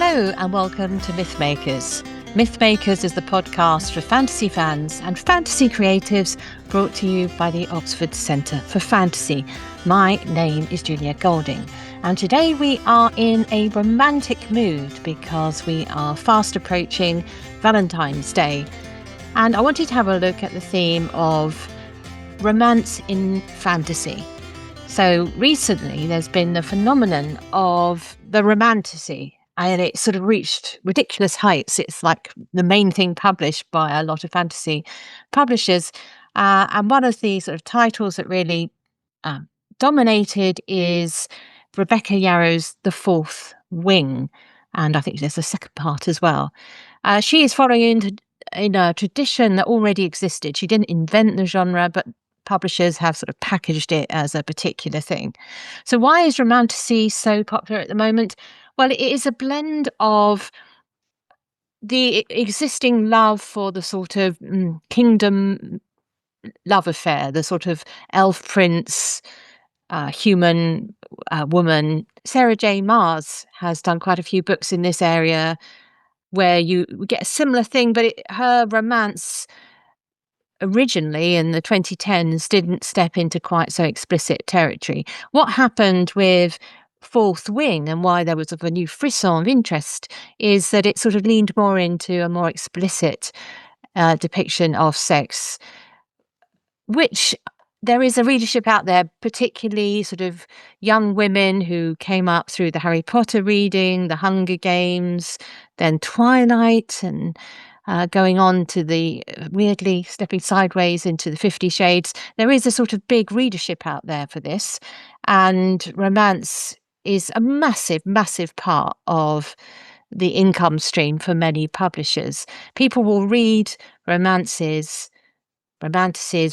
Hello and welcome to Mythmakers. Mythmakers is the podcast for fantasy fans and fantasy creatives, brought to you by the Oxford Centre for Fantasy. My name is Julia Golding, and today we are in a romantic mood because we are fast approaching Valentine's Day. And I wanted to have a look at the theme of romance in fantasy. So recently there's been the phenomenon of the Romantasy, and it sort of reached ridiculous heights. It's like the main thing published by a lot of fantasy publishers. And one of the sort of titles that really dominated is Rebecca Yarrow's The Fourth Wing. And I think there's a second part as well. She is following in a tradition that already existed. She didn't invent the genre, but publishers have sort of packaged it as a particular thing. So why is Romantasy so popular at the moment? Well, it is a blend of the existing love for the sort of kingdom love affair, the sort of elf prince, human woman. Sarah J. Maas has done quite a few books in this area where you get a similar thing, but her romance originally in the 2010s didn't step into quite so explicit territory. What happened with Fourth Wing and why there was a new frisson of interest is that it sort of leaned more into a more explicit depiction of sex, which there is a readership out there, particularly sort of young women who came up through the Harry Potter reading, the Hunger Games, then Twilight, and going on to the weirdly stepping sideways into the 50 Shades. There is a sort of big readership out there for this, and romance is a massive, massive part of the income stream for many publishers. People will read romantasies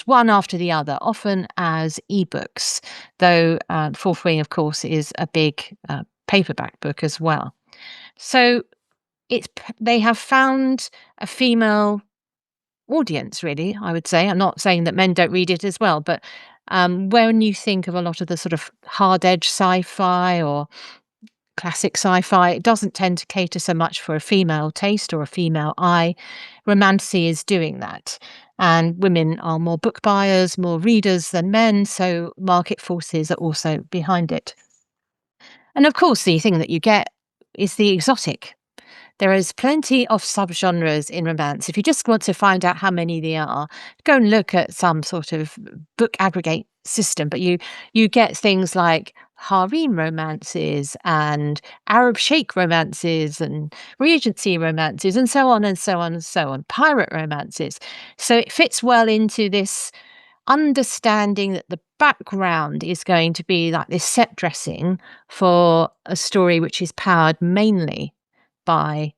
one after the other, often as ebooks, though Fourth Wing, of course, is a big paperback book as well. So they have found a female audience, really, I would say. I'm not saying that men don't read it as well, but when you think of a lot of the sort of hard-edged sci-fi or classic sci-fi, it doesn't tend to cater so much for a female taste or a female eye. Romantasy is doing that. And women are more book buyers, more readers than men, so market forces are also behind it. And of course, the thing that you get is the exotic. There is plenty of subgenres in romance. If you just want to find out how many there are, go and look at some sort of book aggregate system. But you get things like harem romances and Arab sheikh romances and Regency romances and so on and so on and so on, pirate romances. So it fits well into this understanding that the background is going to be like this set dressing for a story which is powered mainly by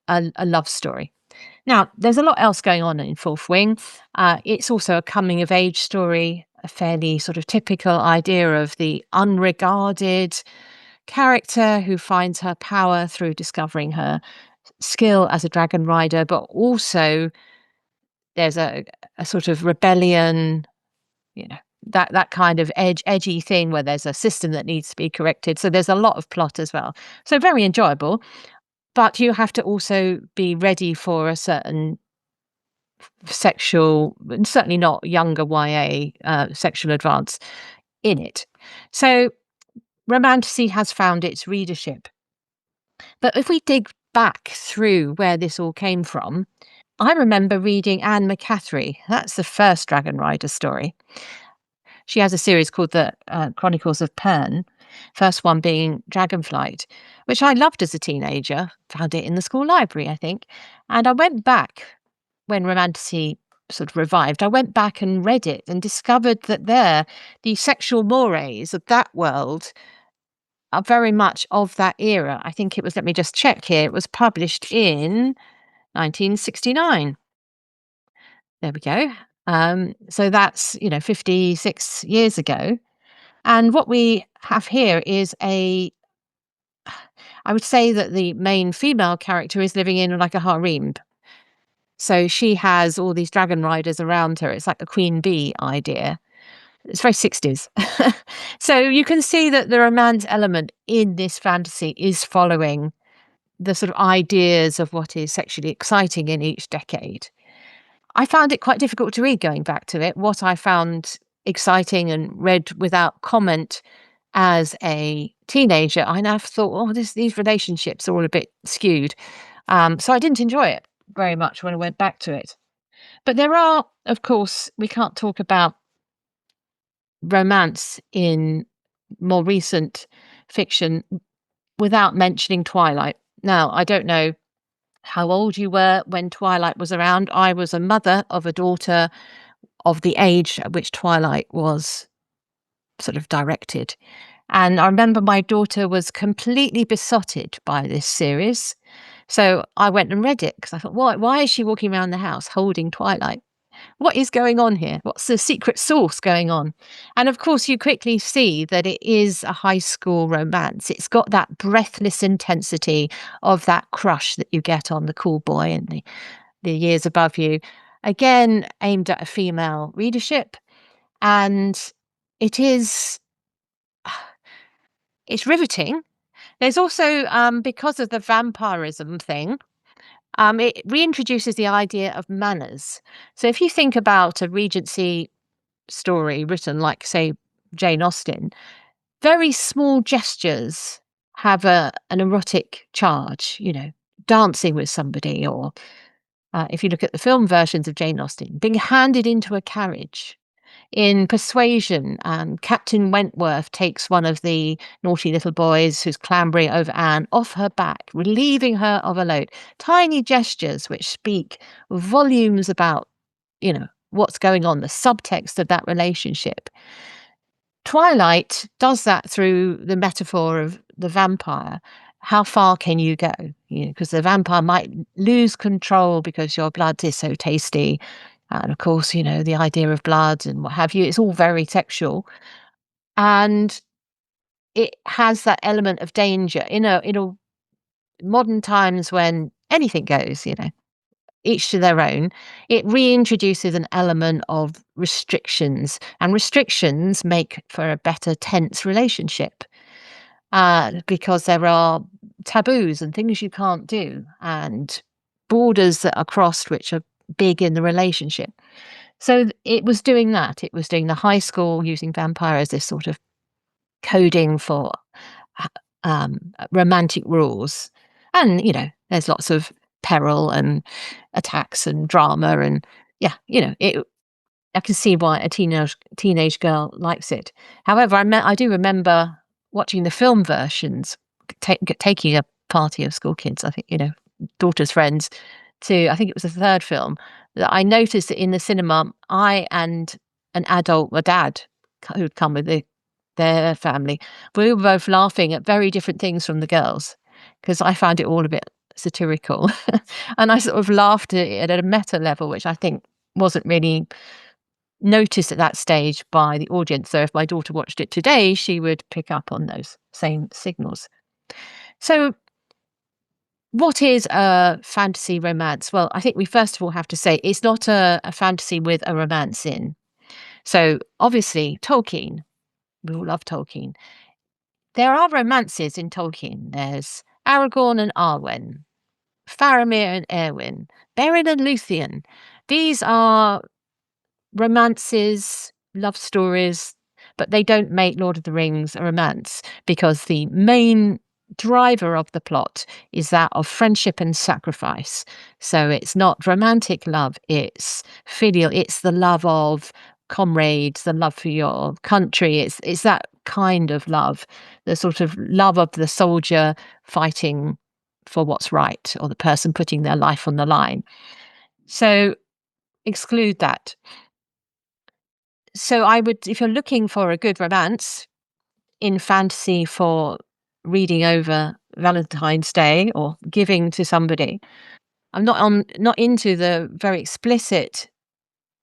a love story. Now, there's a lot else going on in Fourth Wing. It's also a coming-of-age story, a fairly sort of typical idea of the unregarded character who finds her power through discovering her skill as a dragon rider, but also there's a sort of rebellion, that kind of edgy thing where there's a system that needs to be corrected. So there's a lot of plot as well. So very enjoyable. But you have to also be ready for a certain sexual, certainly not younger YA sexual advance in it. So Romantasy has found its readership. But if we dig back through where this all came from, I remember reading Anne McCaffrey. That's the first Dragon Rider story. She has a series called the Chronicles of Pern, first one being Dragonflight, which I loved as a teenager, found it in the school library, I think. And I went back when Romantasy sort of revived. I went back and read it and discovered that the sexual mores of that world are very much of that era. I think it was, let me just check here, it was published in 1969. There we go. So that's, 56 years ago. And what we have here is I would say that the main female character is living in like a harem. So she has all these dragon riders around her. It's like a queen bee idea. It's very 60s. So you can see that the romance element in this fantasy is following the sort of ideas of what is sexually exciting in each decade. I found it quite difficult to read going back to it. What I found exciting and read without comment as a teenager, I now thought, oh, these relationships are all a bit skewed. So I didn't enjoy it very much when I went back to it. But there are, of course, we can't talk about romance in more recent fiction without mentioning Twilight. Now, I don't know how old you were when Twilight was around. I was a mother of a daughter of the age at which Twilight was sort of directed. And I remember my daughter was completely besotted by this series. So I went and read it because I thought, why is she walking around the house holding Twilight? What is going on here? What's the secret sauce going on? And of course, you quickly see that it is a high school romance. It's got that breathless intensity of that crush that you get on the cool boy and the years above you. Again, aimed at a female readership. And it is, it's riveting. There's also, because of the vampirism thing, it reintroduces the idea of manners. So if you think about a Regency story written like, say, Jane Austen, very small gestures have an erotic charge, dancing with somebody, or if you look at the film versions of Jane Austen, being handed into a carriage. In Persuasion, Captain Wentworth takes one of the naughty little boys who's clambering over Anne off her back, relieving her of a load. Tiny gestures which speak volumes about, what's going on, the subtext of that relationship. Twilight does that through the metaphor of the vampire. How far can you go? Because the vampire might lose control because your blood is so tasty. And of course, the idea of blood and what have you, it's all very sexual. And it has that element of danger in a modern times when anything goes, each to their own. It reintroduces an element of restrictions, and restrictions make for a better tense relationship because there are taboos and things you can't do and borders that are crossed which are big in the relationship. So it was doing that. It was doing the high school using vampire as this sort of coding for h romantic rules. And, there's lots of peril and attacks and drama and yeah, I can see why a teenage girl likes it. However, I do remember watching the film versions, taking a party of school kids, I think, daughter's friends, to I think it was the third film, that I noticed that in the cinema, I and an adult, a dad, who'd come with their family, we were both laughing at very different things from the girls because I found it all a bit satirical. And I sort of laughed at it at a meta level, which I think wasn't really noticed at that stage by the audience. So if my daughter watched it today, she would pick up on those same signals. So what is a fantasy romance? Well, I think we first of all have to say it's not a fantasy with a romance in. So obviously, Tolkien, we all love Tolkien. There are romances in Tolkien. There's Aragorn and Arwen, Faramir and Erwin, Beren and Luthien. These are romances, love stories, but they don't make Lord of the Rings a romance because the main driver of the plot is that of friendship and sacrifice. So it's not romantic love, it's filial, it's the love of comrades, the love for your country. It's that kind of love, the sort of love of the soldier fighting for what's right, or the person putting their life on the line. So exclude that. So I would, if you're looking for a good romance in fantasy for reading over Valentine's Day or giving to somebody, I'm not into the very explicit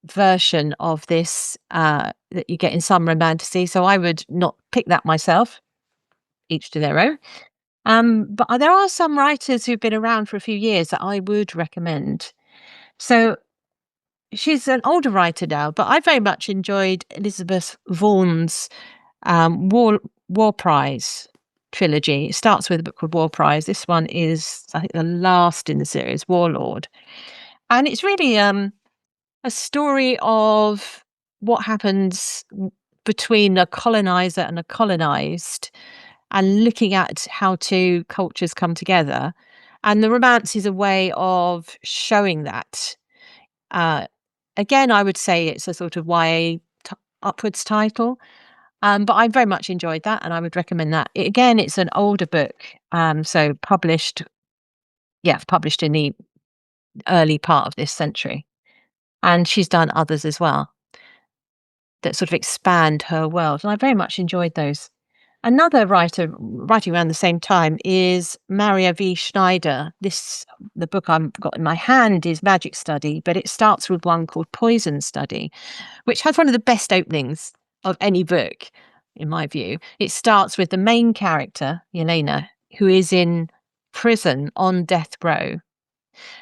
version of this that you get in some romantasy. So I would not pick that myself. Each to their own. But there are some writers who've been around for a few years that I would recommend. So she's an older writer now, but I very much enjoyed Elizabeth Vaughan's War Prize. trilogy. It starts with a book called War Prize. This one is, I think, the last in the series, Warlord. And it's really a story of what happens between a colonizer and a colonized, and looking at how two cultures come together. And the romance is a way of showing that. Uh, Again, I would say it's a sort of YA upwards title. But I very much enjoyed that, and I would recommend that. Again, it's an older book, so published in the early part of this century. And she's done others as well that sort of expand her world, and I very much enjoyed those. Another writer writing around the same time is Maria V. Schneider. The book I've got in my hand is Magic Study, but it starts with one called Poison Study, which has one of the best openings of any book, in my view. It starts with the main character, Yelena, who is in prison on death row,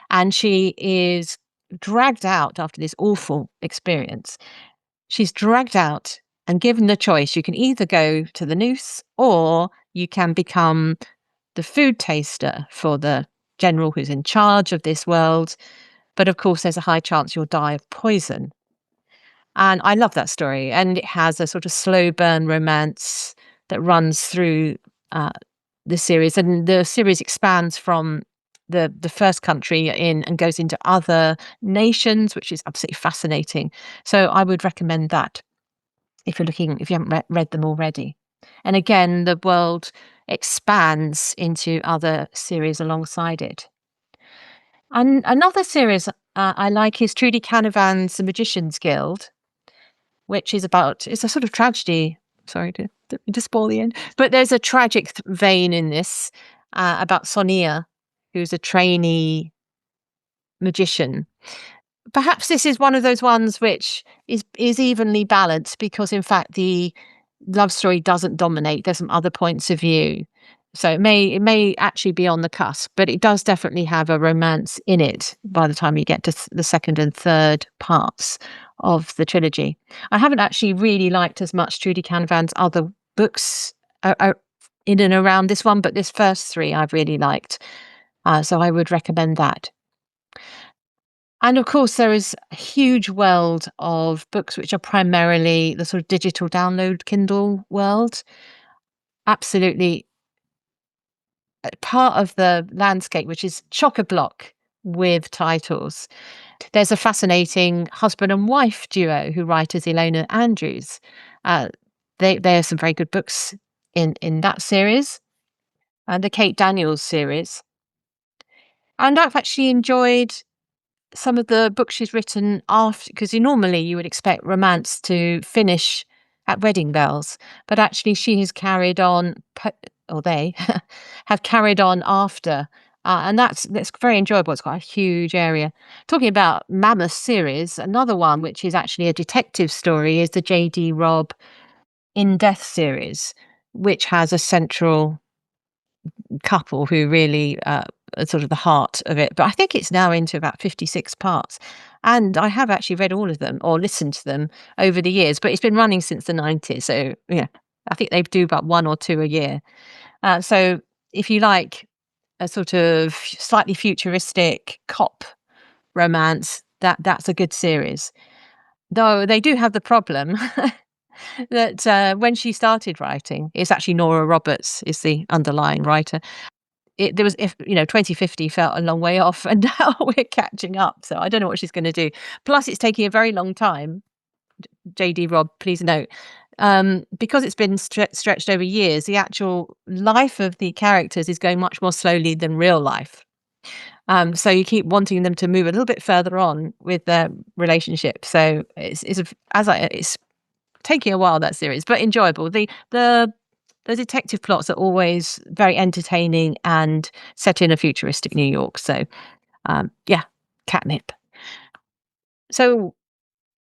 and she is dragged out after this awful experience. She's dragged out and given the choice. You can either go to the noose or you can become the food taster for the general who's in charge of this world. But of course, there's a high chance you'll die of poison. And I love that story. And it has a sort of slow burn romance that runs through the series. And the series expands from the first country in and goes into other nations, which is absolutely fascinating. So I would recommend that if you haven't read them already. And again, the world expands into other series alongside it. And another series I like is Trudy Canavan's The Magician's Guild, which is it's a sort of tragedy. Sorry to spoil the end, but there's a tragic vein in this about Sonia, who's a trainee magician. Perhaps this is one of those ones which is evenly balanced, because in fact the love story doesn't dominate. There's some other points of view. So it may actually be on the cusp, but it does definitely have a romance in it by the time you get to the second and third parts of the trilogy. I haven't actually really liked as much Trudy Canavan's other books in and around this one, but this first three I've really liked. So I would recommend that. And of course, there is a huge world of books which are primarily the sort of digital download Kindle world. Absolutely part of the landscape, which is chock-a-block with titles. There's a fascinating husband and wife duo who write as Ilona Andrews. There are some very good books in that series, and the Kate Daniels series. And I've actually enjoyed some of the books she's written after, because normally you would expect romance to finish at wedding bells, but actually she has carried on, or they have carried on after, and that's very enjoyable. It's got a huge area. Talking about mammoth series, another one which is actually a detective story is the J.R.R. In Death series, which has a central couple who really are sort of the heart of it. But I think it's now into about 56 parts. And I have actually read all of them or listened to them over the years, but it's been running since the 90s. So, yeah, I think they do about one or two a year. So if you like a sort of slightly futuristic cop romance, that's a good series. Though they do have the problem that when she started writing, it's actually Nora Roberts is the underlying writer. There was, if 2050 felt a long way off, and now we're catching up. So I don't know what she's going to do. Plus, it's taking a very long time. J.R.R., please note, because it's been stretched over years. The actual life of the characters is going much more slowly than real life. So you keep wanting them to move a little bit further on with their relationship. So it's taking a while, that series, but enjoyable. The detective plots are always very entertaining and set in a futuristic New York. So, catnip. So,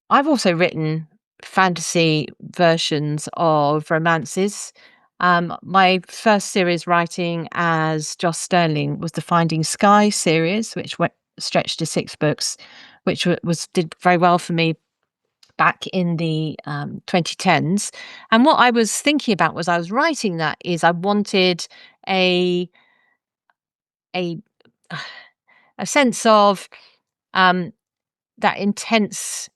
I've also written fantasy versions of romances. My first series writing as Joss Sterling was the Finding Sky series, which stretched to 6 books, which did very well for me. back in the 2010s. And what I was thinking about was I was writing that is I wanted a a a sense of that intense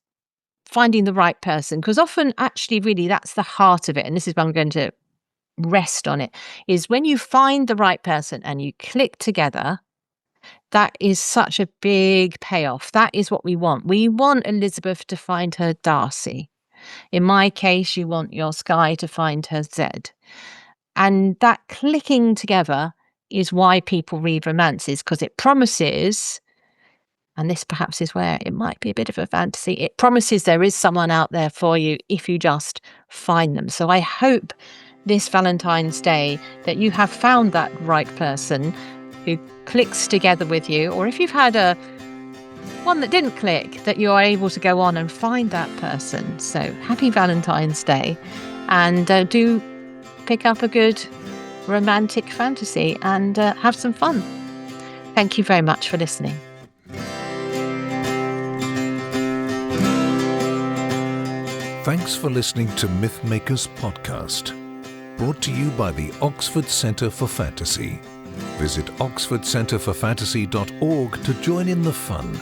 finding the right person, because often actually really that's the heart of it, and this is where I'm going to rest on it, is when you find the right person and you click together. That is such a big payoff. That is what we want. We want Elizabeth to find her Darcy. In my case, you want your Skye to find her Zed. And that clicking together is why people read romances, because it promises, and this perhaps is where it might be a bit of a fantasy, it promises there is someone out there for you if you just find them. So I hope this Valentine's Day that you have found that right person who clicks together with you, or if you've had one that didn't click, that you are able to go on and find that person. So happy Valentine's Day, and do pick up a good romantic fantasy and have some fun. Thank you very much for listening. Thanks for listening to Mythmakers podcast, brought to you by the Oxford Centre for Fantasy. Visit oxfordcenterforfantasy.org to join in the fun.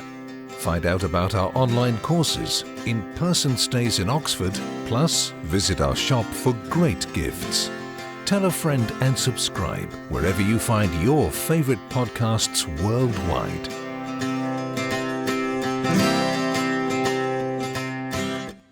Find out about our online courses, in-person stays in Oxford, plus visit our shop for great gifts. Tell a friend and subscribe wherever you find your favourite podcasts worldwide.